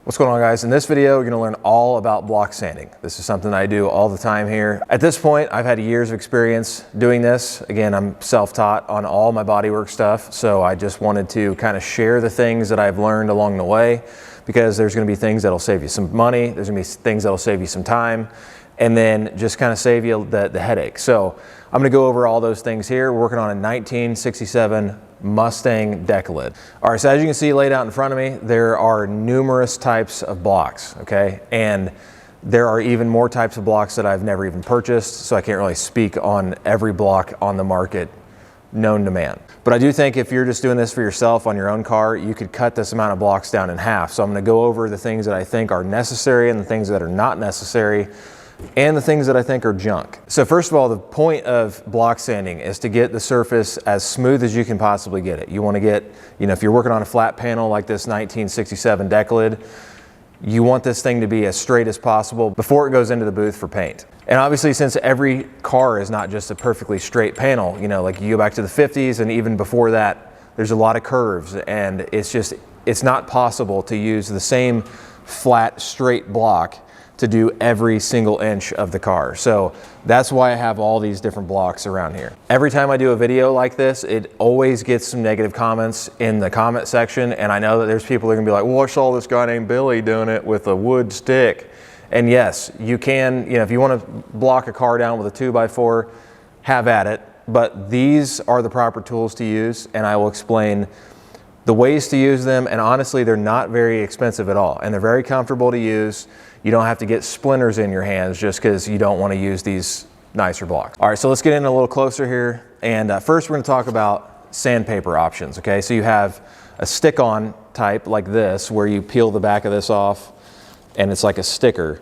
What's going on, guys? In this video, you're gonna learn all about block sanding. This is something I do all the time here. At this point, I've had years of experience doing this. Again, I'm self-taught on all my bodywork stuff, so I just wanted to kind of share the things that I've learned along the way, because there's gonna be things that'll save you some money, there's gonna be things that'll save you some time, and then just kind of save you the headache. So I'm gonna go over all those things here. We're working on a 1967 Mustang deck lid. All right, so as you can see laid out in front of me, there are numerous types of blocks, okay? And there are even more types of blocks that I've never even purchased, so I can't really speak on every block on the market known to man. But I do think if you're just doing this for yourself on your own car, you could cut this amount of blocks down in half. So I'm gonna go over the things that I think are necessary and the things that are not necessary, and the things that I think are junk. So first of all, the point of block sanding is to get the surface as smooth as you can possibly get it. You want to get, if you're working on a flat panel like this 1967 deck lid, you want this thing to be as straight as possible before it goes into the booth for paint. And obviously, since every car is not just a perfectly straight panel, like you go back to the 50s and even before that, there's a lot of curves, and it's not possible to use the same flat, straight block to do every single inch of the car. So that's why I have all these different blocks around here. Every time I do a video like this, it always gets some negative comments in the comment section. And I know that there's people that are gonna be like, well, I saw this guy named Billy doing it with a wood stick. And yes, you can, if you wanna block a car down with a 2x4, have at it. But these are the proper tools to use, and I will explain the ways to use them. And honestly, they're not very expensive at all. And they're very comfortable to use. You don't have to get splinters in your hands just because you don't want to use these nicer blocks. All right, so let's get in a little closer here. And first we're going to talk about sandpaper options, okay? So you have a stick-on type like this, where you peel the back of this off and it's like a sticker.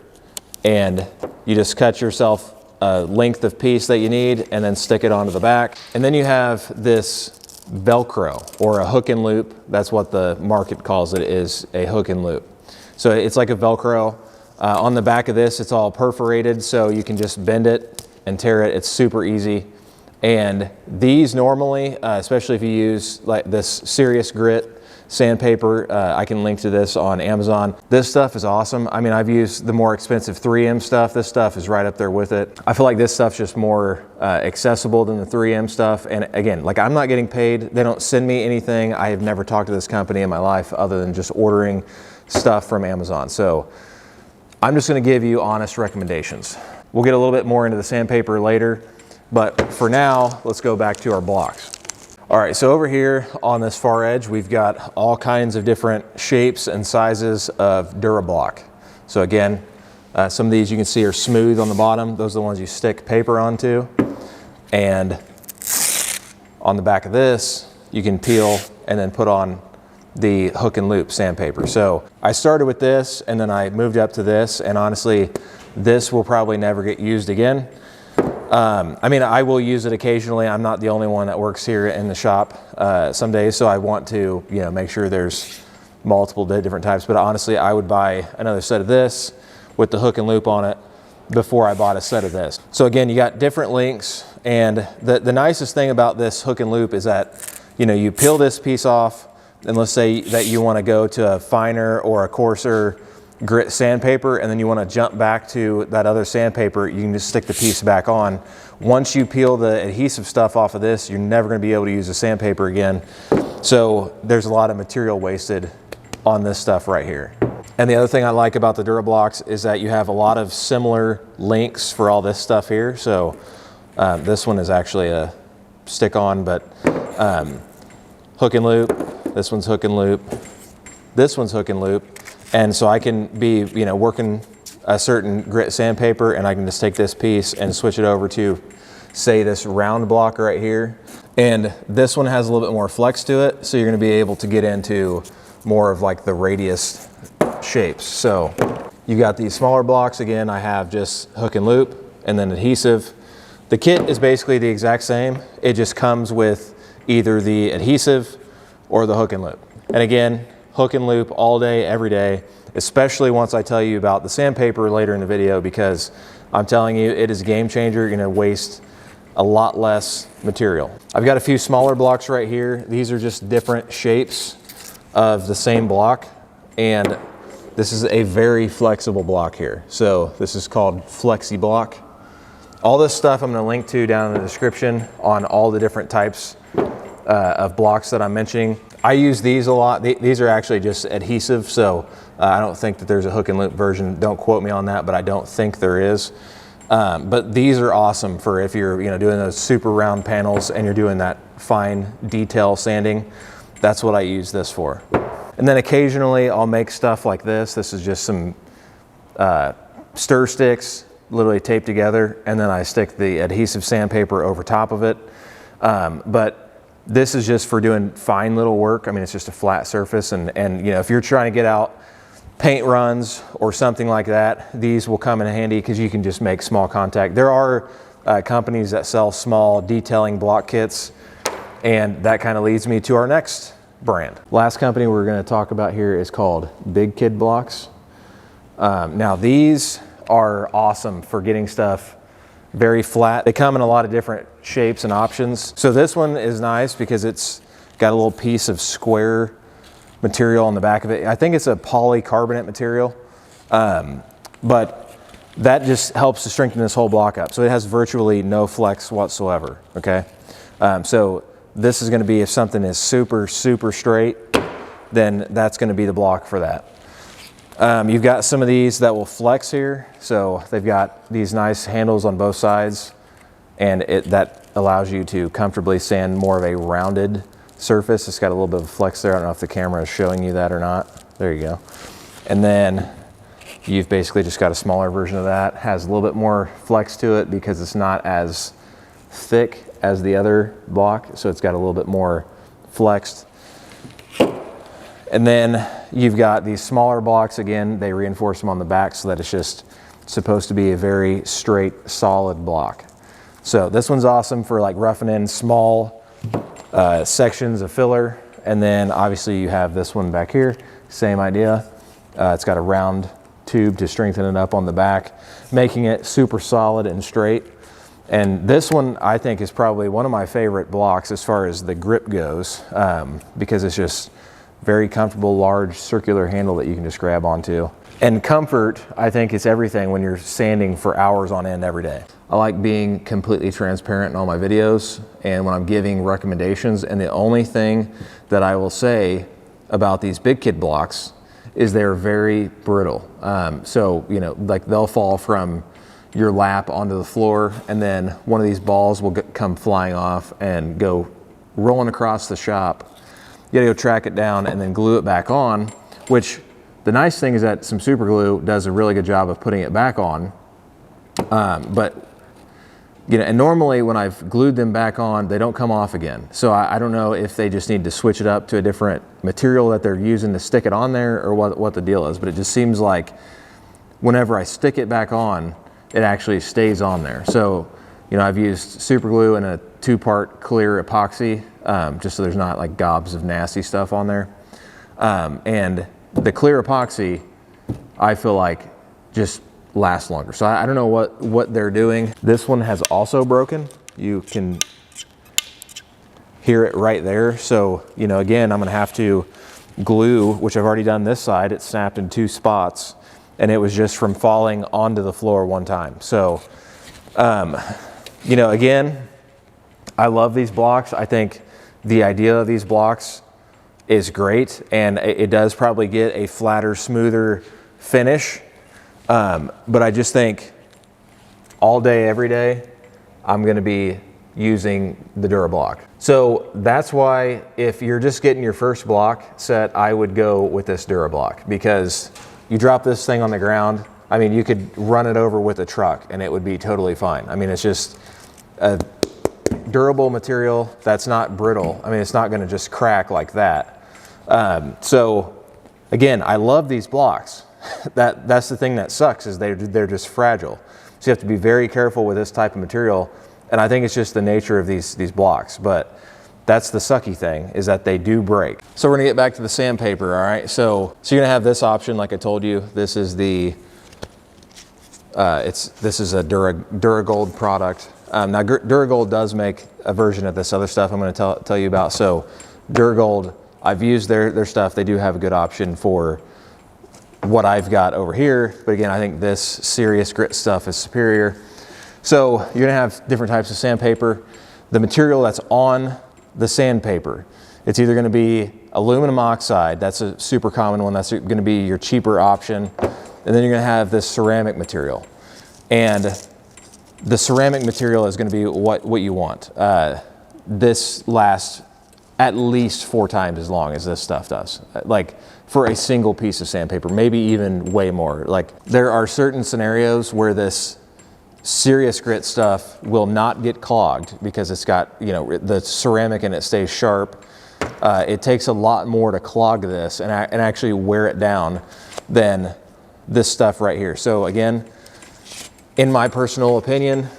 And you just cut yourself a length of piece that you need and then stick it onto the back. And then you have this Velcro, or a hook and loop. That's what the market calls it, is a hook and loop. So it's like a Velcro. On the back of this, it's all perforated, so you can just bend it and tear it. It's super easy. And these normally, especially if you use like this Serious Grit sandpaper, I can link to this on Amazon. This stuff is awesome. I mean, I've used the more expensive 3M stuff. This stuff is right up there with it. I feel like this stuff's just more accessible than the 3M stuff. And again, like, I'm not getting paid. They don't send me anything. I have never talked to this company in my life other than just ordering stuff from Amazon. So I'm just going to give you honest recommendations. We'll get a little bit more into the sandpaper later, but for now, let's go back to our blocks. All right, so over here on this far edge, we've got all kinds of different shapes and sizes of DuraBlock. So again, some of these you can see are smooth on the bottom. Those are the ones you stick paper onto. And on the back of this, you can peel and then put on the hook and loop sandpaper. So I started with this and then I moved up to this, and honestly, this will probably never get used again. I mean, I will use it occasionally. I'm not the only one that works here in the shop some days, so I want to make sure there's multiple different types. But honestly, I would buy another set of this with the hook and loop on it before I bought a set of this. So again, you got different lengths, and the nicest thing about this hook and loop is that you peel this piece off, and let's say that you want to go to a finer or a coarser grit sandpaper, and then you want to jump back to that other sandpaper, you can just stick the piece back on. Once you peel the adhesive stuff off of this, you're never going to be able to use the sandpaper again. So there's a lot of material wasted on this stuff right here. And the other thing I like about the DuraBlocks is that you have a lot of similar links for all this stuff here. So this one is actually a stick-on, but hook and loop. This one's hook and loop. This one's hook and loop. And so I can be, working a certain grit sandpaper, and I can just take this piece and switch it over to, say, this round block right here. And this one has a little bit more flex to it, so you're gonna be able to get into more of like the radius shapes. So you got these smaller blocks. Again, I have just hook and loop and then adhesive. The kit is basically the exact same. It just comes with either the adhesive or the hook and loop. And again, hook and loop all day, every day, especially once I tell you about the sandpaper later in the video, because I'm telling you, it is a game changer. You're gonna waste a lot less material. I've got a few smaller blocks right here. These are just different shapes of the same block. And this is a very flexible block here. So this is called Flexi Block. All this stuff I'm going to link to down in the description on all the different types of blocks that I'm mentioning. I use these a lot. These are actually just adhesive, so I don't think that there's a hook and loop version. Don't quote me on that, but I don't think there is. But these are awesome for if you're doing those super round panels and you're doing that fine detail sanding. That's what I use this for. And then occasionally I'll make stuff like this. This is just some stir sticks, literally taped together, and then I stick the adhesive sandpaper over top of it. But this is just for doing fine little work. I mean, it's just a flat surface, and if you're trying to get out paint runs or something like that, these will come in handy because you can just make small contact. There are companies that sell small detailing block kits, and that kind of leads me to our next brand. Last company we're going to talk about here is called Big Kid Blocks. Now these are awesome for getting stuff very flat. They come in a lot of different shapes and options. So this one is nice because it's got a little piece of square material on the back of it. I think it's a polycarbonate material, but that just helps to strengthen this whole block up. So it has virtually no flex whatsoever, okay? So this is gonna be, if something is super, super straight, then that's gonna be the block for that. You've got some of these that will flex here. So they've got these nice handles on both sides, and that allows you to comfortably sand more of a rounded surface. It's got a little bit of flex there. I don't know if the camera is showing you that or not. There you go. And then you've basically just got a smaller version of that. Has a little bit more flex to it because it's not as thick as the other block. So it's got a little bit more flexed. And then you've got these smaller blocks. Again, they reinforce them on the back so that it's just supposed to be a very straight, solid block. So this one's awesome for like roughing in small sections of filler. And then obviously you have this one back here, same idea. It's got a round tube to strengthen it up on the back, making it super solid and straight. And this one I think is probably one of my favorite blocks as far as the grip goes, because it's just very comfortable, large circular handle that you can just grab onto. And comfort, I think, is everything when you're sanding for hours on end every day. I like being completely transparent in all my videos and when I'm giving recommendations, and the only thing that I will say about these Big Kid blocks is they're very brittle. So, like they'll fall from your lap onto the floor, and then one of these balls will come flying off and go rolling across the shop. You gotta go track it down and then glue it back on, which the nice thing is that some super glue does a really good job of putting it back on. And normally when I've glued them back on, they don't come off again. So I don't know if they just need to switch it up to a different material that they're using to stick it on there, or what the deal is. But it just seems like whenever I stick it back on, it actually stays on there. So, I've used super glue and a 2-part clear epoxy, just so there's not like gobs of nasty stuff on there. And the clear epoxy, I feel like just lasts longer. So I don't know what they're doing. This one has also broken. You can hear it right there. So, again, I'm gonna have to glue, which I've already done this side. It snapped in 2 spots, and it was just from falling onto the floor one time. So, again, I love these blocks. I think the idea of these blocks is great, and it does probably get a flatter, smoother finish. But I just think all day, every day, I'm gonna be using the DuraBlock. So that's why if you're just getting your first block set, I would go with this DuraBlock, because you drop this thing on the ground, I mean, you could run it over with a truck and it would be totally fine. I mean, it's just a durable material that's not brittle. I mean, it's not gonna just crack like that. So again, I love these blocks. That's the thing that sucks, is they're just fragile. So you have to be very careful with this type of material. And I think it's just the nature of these blocks, but that's the sucky thing, is that they do break. So we're gonna get back to the sandpaper, all right? So you're gonna have this option, like I told you. This is the, this is a Duragold product. Now Duragold does make a version of this other stuff I'm gonna tell you about. So Duragold, I've used their stuff. They do have a good option for what I've got over here. But again, I think this serious grit stuff is superior. So you're gonna have different types of sandpaper. The material that's on the sandpaper, it's either gonna be aluminum oxide, that's a super common one, that's gonna be your cheaper option. And then you're gonna have this ceramic material. And the ceramic material is gonna be what you want. This lasts at least 4 times as long as this stuff does. Like for a single piece of sandpaper, maybe even way more. Like there are certain scenarios where this serious grit stuff will not get clogged because it's got, you know, the ceramic and it stays sharp. It takes a lot more to clog this and actually wear it down than this stuff right here. So again, in my personal opinion,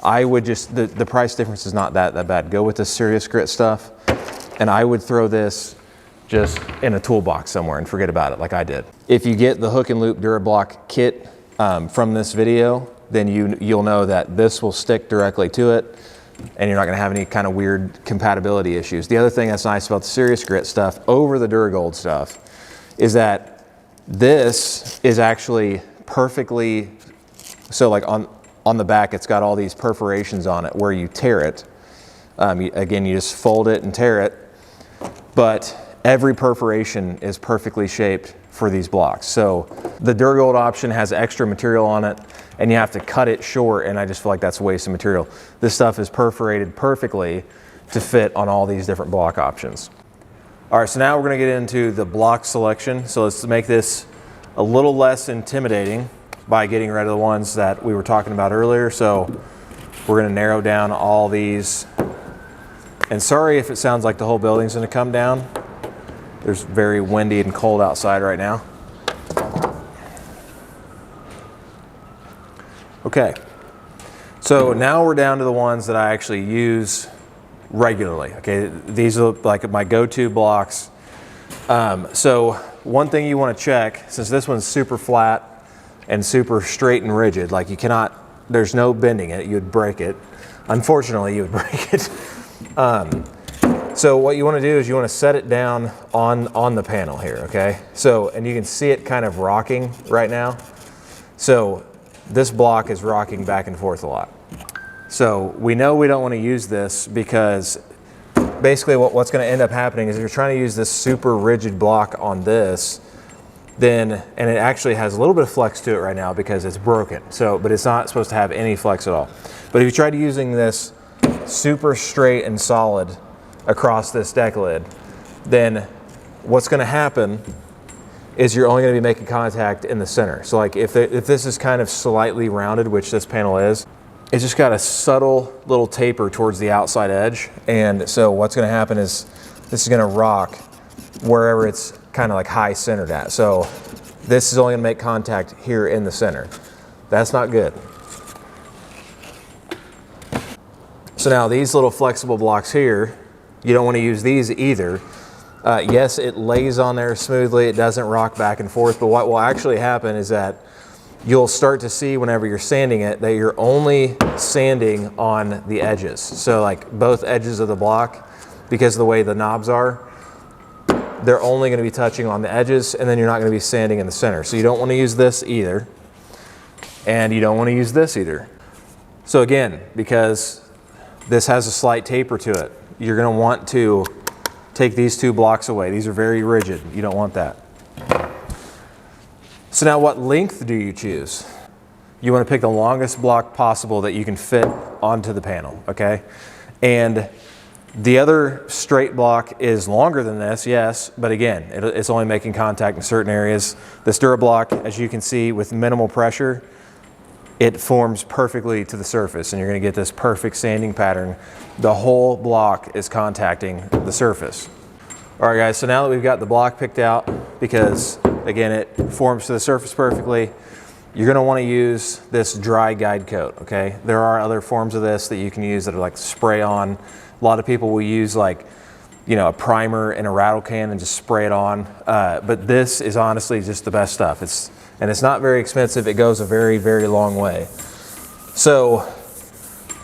I would just, the price difference is not that bad. Go with the serious grit stuff, and I would throw this just in a toolbox somewhere and forget about it like I did. If you get the hook and loop DuraBlock kit from this video, then you'll know that this will stick directly to it and you're not gonna have any kind of weird compatibility issues. The other thing that's nice about the serious grit stuff over the DuraGold stuff is that this is actually perfectly, so like on the back, it's got all these perforations on it where you tear it. Again, you just fold it and tear it, but every perforation is perfectly shaped for these blocks. So the DuraGold option has extra material on it and you have to cut it short, and I just feel like that's a waste of material. This stuff is perforated perfectly to fit on all these different block options. All right, so now we're gonna get into the block selection. So let's make this a little less intimidating by getting rid of the ones that we were talking about earlier. So we're gonna narrow down all these. And sorry if it sounds like the whole building's gonna come down. There's very windy and cold outside right now. Okay, so now we're down to the ones that I actually use regularly. Okay, these are like my go-to blocks. So one thing you want to check, since this one's super flat and super straight and rigid, like you cannot, there's no bending it, you'd break it. Unfortunately, you would break it. So what you want to do is you want to set it down on the panel here, okay? So, and you can see it kind of rocking right now. So this block is rocking back and forth a lot. So we know we don't want to use this because basically what's going to end up happening is if you're trying to use this super rigid block on this, then, and it actually has a little bit of flex to it right now because it's broken. So, but it's not supposed to have any flex at all. But if you tried using this super straight and solid across this deck lid, then what's going to happen is you're only going to be making contact in the center. So like if this is kind of slightly rounded, which this panel is, it's just got a subtle little taper towards the outside edge. And so what's going to happen is this is going to rock wherever it's kind of like high centered at. So this is only going to make contact here in the center. That's not good. So now these little flexible blocks here, you don't want to use these either. Yes, it lays on there smoothly, it doesn't rock back and forth, but what will actually happen is that you'll start to see whenever you're sanding it that you're only sanding on the edges. So like both edges of the block, because of the way the knobs are, they're only going to be touching on the edges, and then you're not going to be sanding in the center. So you don't want to use this either, and you don't want to use this either. So again, because this has a slight taper to it, you're going to want to take these two blocks away. These are very rigid. You don't want that. So now what length do you choose? You want to pick the longest block possible that you can fit onto the panel, okay? And the other straight block is longer than this, yes, but again, it's only making contact in certain areas. This DuraBlock, as you can see, with minimal pressure, it forms perfectly to the surface, and you're going to get this perfect sanding pattern. The whole block is contacting the surface. All right, guys, so now that we've got the block picked out, because again, it forms to the surface perfectly, you're going to want to use this dry guide coat, okay? There are other forms of this that you can use that are like spray on. A lot of people will use like, you know, a primer in a rattle can and just spray it on. But this is honestly just the best stuff. And it's not very expensive. It goes a very, very long way. So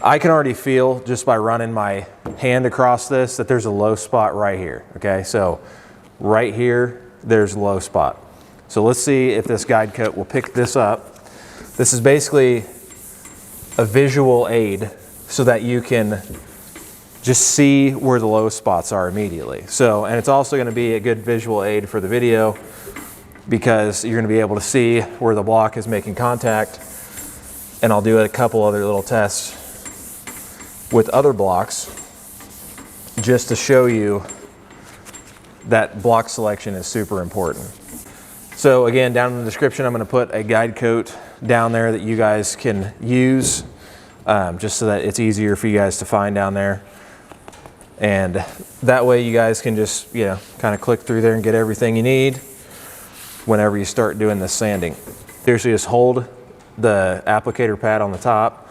I can already feel just by running my hand across this that there's a low spot right here, okay? So right here, there's a low spot. So let's see if this guide coat will pick this up. This is basically a visual aid so that you can just see where the low spots are immediately. So, and it's also going to be a good visual aid for the video because you're going to be able to see where the block is making contact. And I'll do a couple other little tests with other blocks just to show you that block selection is super important. So again, down in the description, I'm going to put a guide coat down there that you guys can use just so that it's easier for you guys to find down there. And that way you guys can just, you know, kind of click through there and get everything you need whenever you start doing this sanding. Seriously, just hold the applicator pad on the top,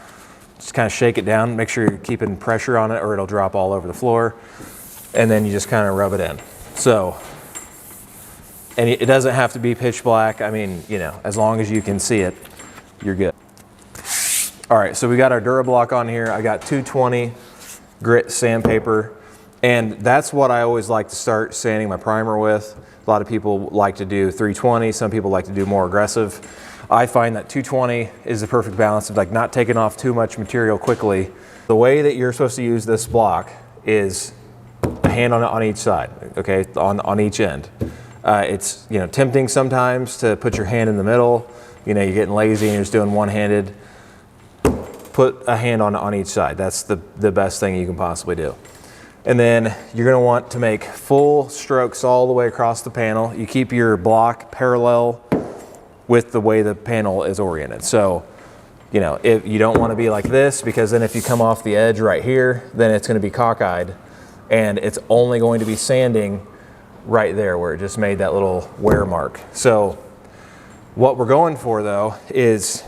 just kind of shake it down, make sure you're keeping pressure on it or it'll drop all over the floor. And then you just kind of rub it in. So, and it doesn't have to be pitch black. I mean, you know, as long as you can see it, you're good. All right, so we got our DuraBlock on here. I got 220 grit sandpaper, and that's what I always like to start sanding my primer with. A lot of people like to do 320. Some people like to do more aggressive. I find that 220 is the perfect balance of like not taking off too much material quickly. The way that you're supposed to use this block is a hand on each side, okay, on each end. It's, you know, tempting sometimes to put your hand in the middle. You know, you're getting lazy and you're just doing one-handed. Put a hand on each side. That's the best thing you can possibly do. And then you're going to want to make full strokes all the way across the panel. You keep your block parallel with the way the panel is oriented. So, you know, if you don't want to be like this, because then if you come off the edge right here, then it's going to be cockeyed and it's only going to be sanding right there where it just made that little wear mark. So what we're going for though is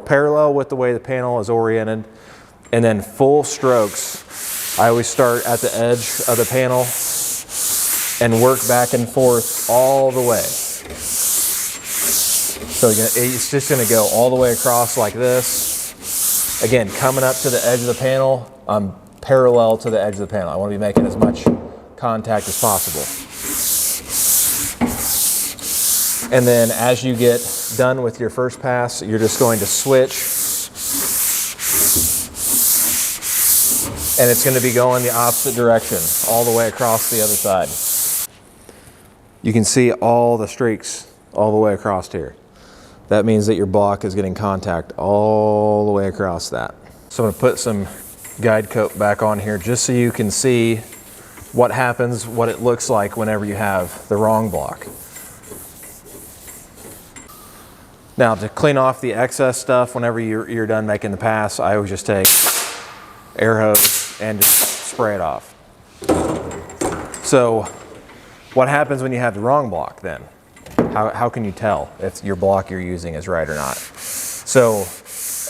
parallel with the way the panel is oriented, and then full strokes. I always start at the edge of the panel and work back and forth all the way. So it's just going to go all the way across like this. Again, coming up to the edge of the panel, I'm parallel to the edge of the panel. I want to be making as much contact as possible. And then as you get done with your first pass, you're just going to switch. And it's going to be going the opposite direction, all the way across the other side. You can see all the streaks all the way across here. That means that your block is getting contact all the way across that. So I'm going to put some guide coat back on here just so you can see what happens, what it looks like whenever you have the wrong block. Now to clean off the excess stuff, whenever you're done making the pass, I always just take air hose and just spray it off. So what happens when you have the wrong block then? How can you tell if your block you're using is right or not? So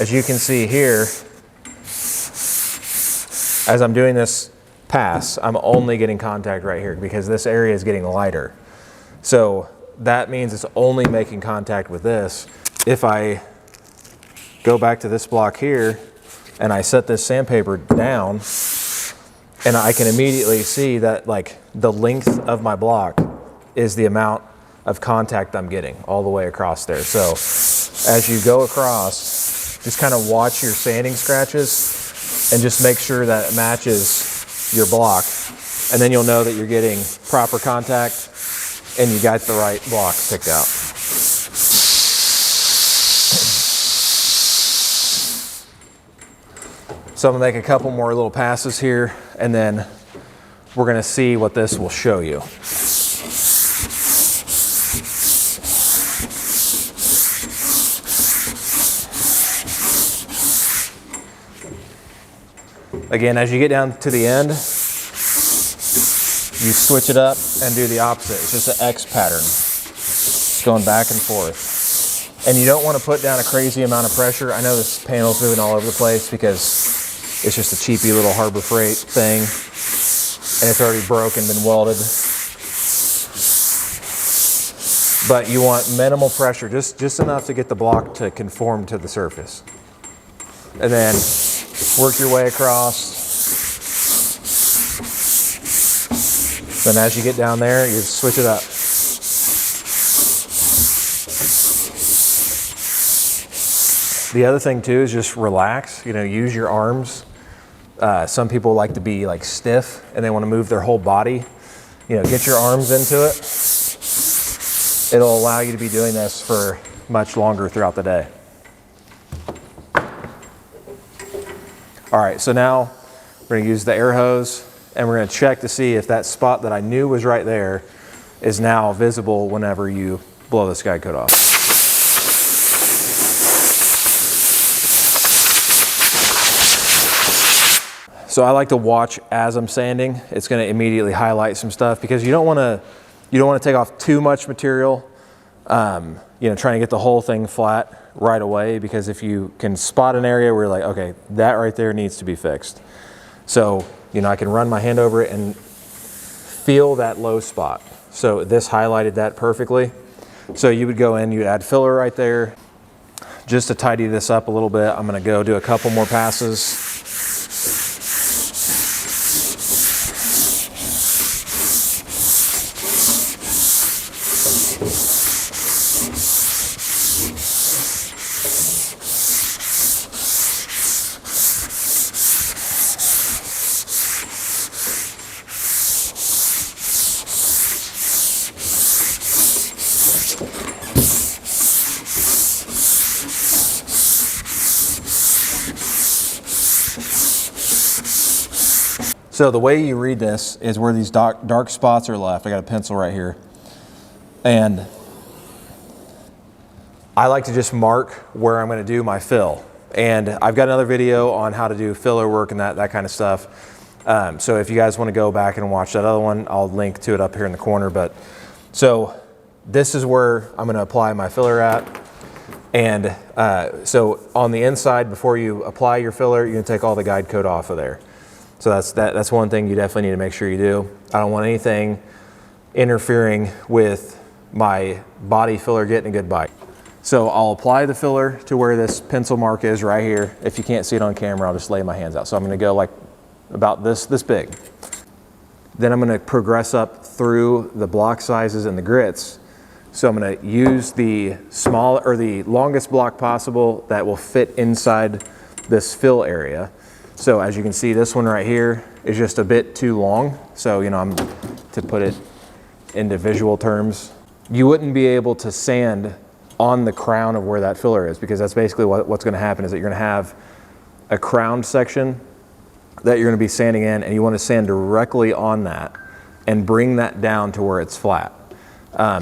as you can see here, as I'm doing this pass, I'm only getting contact right here because this area is getting lighter. So that means it's only making contact with this. If I go back to this block here and I set this sandpaper down, and I can immediately see that like the length of my block is the amount of contact I'm getting all the way across there. So as you go across, just kind of watch your sanding scratches and just make sure that it matches your block. And then you'll know that you're getting proper contact and you got the right block picked out. So I'm gonna make a couple more little passes here, and then we're gonna see what this will show you. Again, as you get down to the end, you switch it up and do the opposite. It's just an X pattern, going back and forth. And you don't want to put down a crazy amount of pressure. I know this panel's moving all over the place because it's just a cheapy little Harbor Freight thing, and it's already broken, been welded. But you want minimal pressure, just enough to get the block to conform to the surface. And then work your way across. Then as you get down there, you switch it up. The other thing too is just relax, use your arms. Some people like to be like stiff and they want to move their whole body. Get your arms into it. It'll allow you to be doing this for much longer throughout the day. All right, so now we're gonna use the air hose and we're gonna check to see if that spot that I knew was right there is now visible whenever you blow the guide coat off. So I like to watch as I'm sanding. It's gonna immediately highlight some stuff because you don't wanna take off too much material, trying to get the whole thing flat right away, because if you can spot an area where you're like, okay, that right there needs to be fixed. So, I can run my hand over it and feel that low spot. So this highlighted that perfectly. So you would go in, you'd add filler right there. Just to tidy this up a little bit, I'm gonna go do a couple more passes. So the way you read this is where these dark spots are left. I got a pencil right here. And I like to just mark where I'm gonna do my fill. And I've got another video on how to do filler work and that kind of stuff. So if you guys wanna go back and watch that other one, I'll link to it up here in the corner. But so this is where I'm gonna apply my filler at. And so on the inside, before you apply your filler, you're gonna take all the guide coat off of there. So that's one thing you definitely need to make sure you do. I don't want anything interfering with my body filler getting a good bite. So I'll apply the filler to where this pencil mark is right here. If you can't see it on camera, I'll just lay my hands out. So I'm gonna go like about this big. Then I'm gonna progress up through the block sizes and the grits. So I'm gonna use the longest block possible that will fit inside this fill area. So as you can see, this one right here is just a bit too long. So, I'm to put it into visual terms, you wouldn't be able to sand on the crown of where that filler is, because that's basically what's gonna happen is that you're gonna have a crowned section that you're gonna be sanding in, and you wanna sand directly on that and bring that down to where it's flat.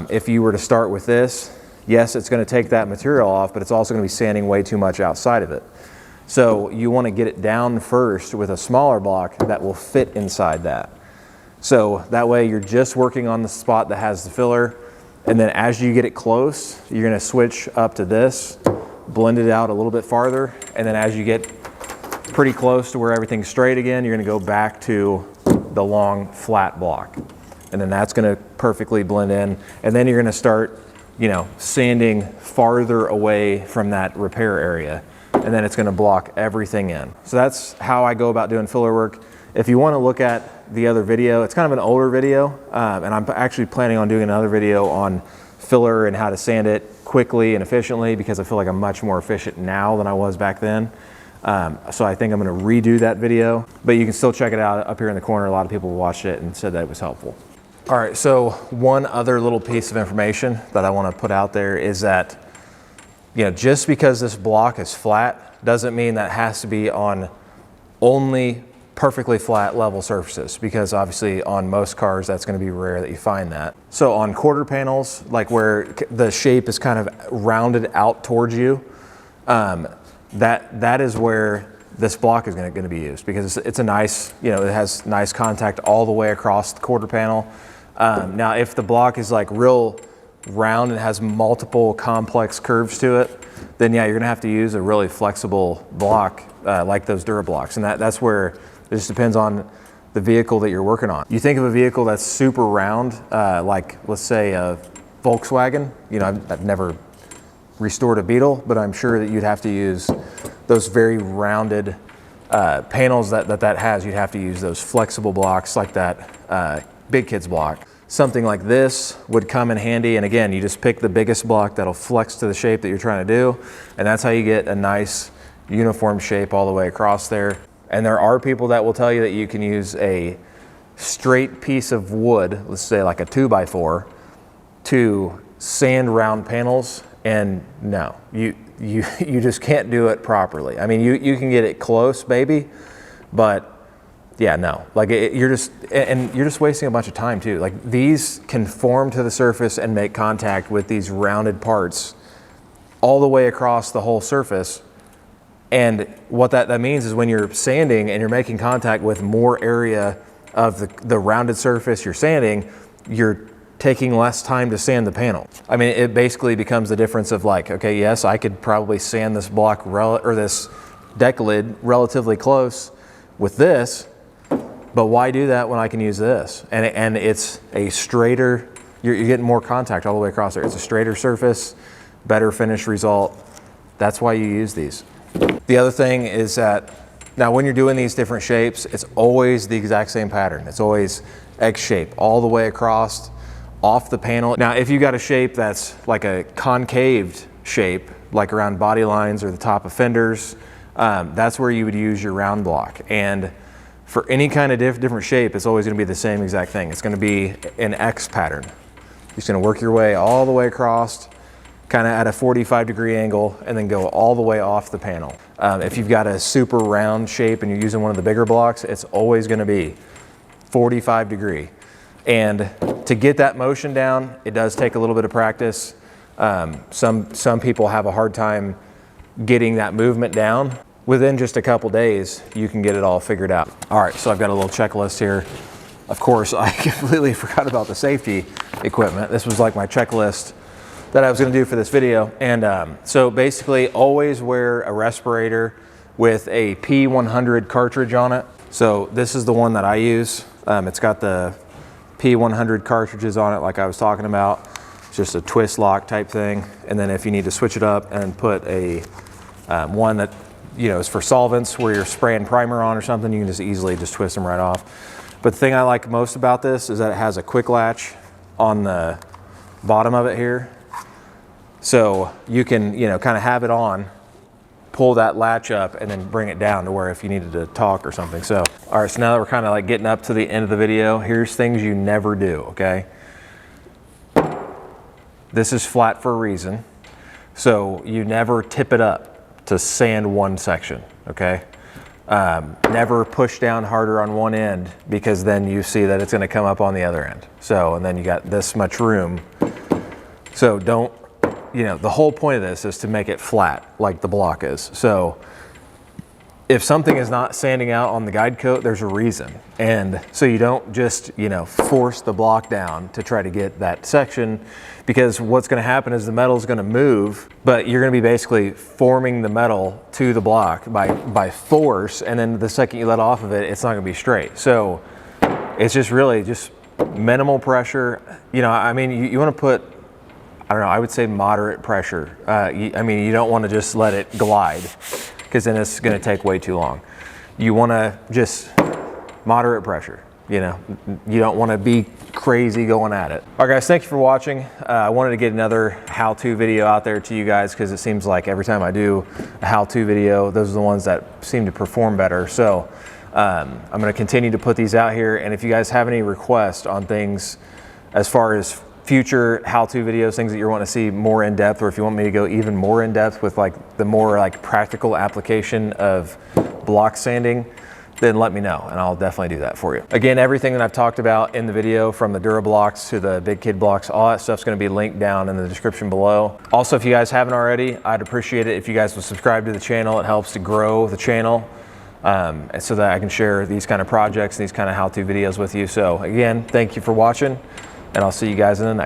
If you were to start with this, yes, it's gonna take that material off, but it's also gonna be sanding way too much outside of it. So you want to get it down first with a smaller block that will fit inside that. So that way you're just working on the spot that has the filler, and then as you get it close, you're going to switch up to this, blend it out a little bit farther, and then as you get pretty close to where everything's straight again, you're going to go back to the long flat block. And then that's going to perfectly blend in, and then you're going to start, sanding farther away from that repair area. And then it's gonna block everything in. So that's how I go about doing filler work. If you wanna look at the other video, it's kind of an older video, and I'm actually planning on doing another video on filler and how to sand it quickly and efficiently, because I feel like I'm much more efficient now than I was back then. So I think I'm gonna redo that video, but you can still check it out up here in the corner. A lot of people watched it and said that it was helpful. All right, so one other little piece of information that I wanna put out there is that just because this block is flat doesn't mean that it has to be on only perfectly flat level surfaces, because obviously on most cars that's going to be rare that you find that. So on quarter panels, like where the shape is kind of rounded out towards you, that is where this block is going to be used, because it's a nice, it has nice contact all the way across the quarter panel. Now if the block is like real round and has multiple complex curves to it, then yeah, you're gonna have to use a really flexible block like those Durablocks, and that's where it just depends on the vehicle that you're working on. You think of a vehicle that's super round, like let's say a Volkswagen. I've never restored a Beetle, but I'm sure that you'd have to use those very rounded panels that has. You'd have to use those flexible blocks like that Big Kids block. something like this would come in handy. And again, you just pick the biggest block that'll flex to the shape that you're trying to do. And that's how you get a nice uniform shape all the way across there. And there are people that will tell you that you can use a straight piece of wood, let's say like a 2x4, to sand round panels. And no, you just can't do it properly. I mean, you can get it close, maybe, but yeah, no, like you're just wasting a bunch of time too. Like these can form to the surface and make contact with these rounded parts all the way across the whole surface. And what that means is when you're sanding and you're making contact with more area of the rounded surface you're sanding, you're taking less time to sand the panel. I mean, it basically becomes the difference of like, okay, yes, I could probably sand this block or this deck lid relatively close with this, but why do that when I can use this? And it's a straighter, you're getting more contact all the way across there. It's a straighter surface, better finish result. That's why you use these. The other thing is that now when you're doing these different shapes, it's always the exact same pattern. It's always X shape all the way across, off the panel. Now, if you got a shape that's like a concaved shape, like around body lines or the top of fenders, that's where you would use your round block. And for any kind of different shape, it's always gonna be the same exact thing. It's gonna be an X pattern. You're just gonna work your way all the way across, kind of at a 45-degree angle, and then go all the way off the panel. If you've got a super round shape and you're using one of the bigger blocks, it's always gonna be 45-degree. And to get that motion down, it does take a little bit of practice. Some people have a hard time getting that movement down. Within just a couple days, you can get it all figured out. All right, so I've got a little checklist here. Of course, I completely forgot about the safety equipment. This was like my checklist that I was gonna do for this video. And so basically always wear a respirator with a P100 cartridge on it. So this is the one that I use. It's got the P100 cartridges on it like I was talking about. It's just a twist lock type thing. And then if you need to switch it up and put a one that is for solvents where you're spraying primer on or something, you can just easily just twist them right off. But the thing I like most about this is that it has a quick latch on the bottom of it here. So you can, kind of have it on, pull that latch up and then bring it down to where if you needed to talk or something. So, all right, so now that we're kind of like getting up to the end of the video, here's things you never do, okay? This is flat for a reason. So you never tip it up to sand one section, okay? Never push down harder on one end because then you see that it's gonna come up on the other end. So, and then you got this much room. So don't, the whole point of this is to make it flat like the block is. So if something is not sanding out on the guide coat, there's a reason. And so you don't just, force the block down to try to get that section, because what's gonna happen is the metal is gonna move, but you're gonna be basically forming the metal to the block by force, and then the second you let off of it, it's not gonna be straight. So it's just really just minimal pressure. I mean, you wanna put, I don't know, I would say moderate pressure. You don't wanna just let it glide, because then it's gonna take way too long. You wanna just moderate pressure. You don't wanna be crazy going at it. All right, guys, thank you for watching. I wanted to get another how-to video out there to you guys, because it seems like every time I do a how-to video, those are the ones that seem to perform better. So I'm gonna continue to put these out here, and if you guys have any requests on things as far as future how-to videos, things that you want to see more in depth, or if you want me to go even more in depth with like the more like practical application of block sanding, then let me know and I'll definitely do that for you. Again, everything that I've talked about in the video, from the Durablocks to the Big Kid blocks, all that stuff's going to be linked down in the description below. Also, if you guys haven't already, I'd appreciate it if you guys would subscribe to the channel. It helps to grow the channel, so that I can share these kind of projects, these kind of how-to videos with you. So again, thank you for watching, and I'll see you guys in the next.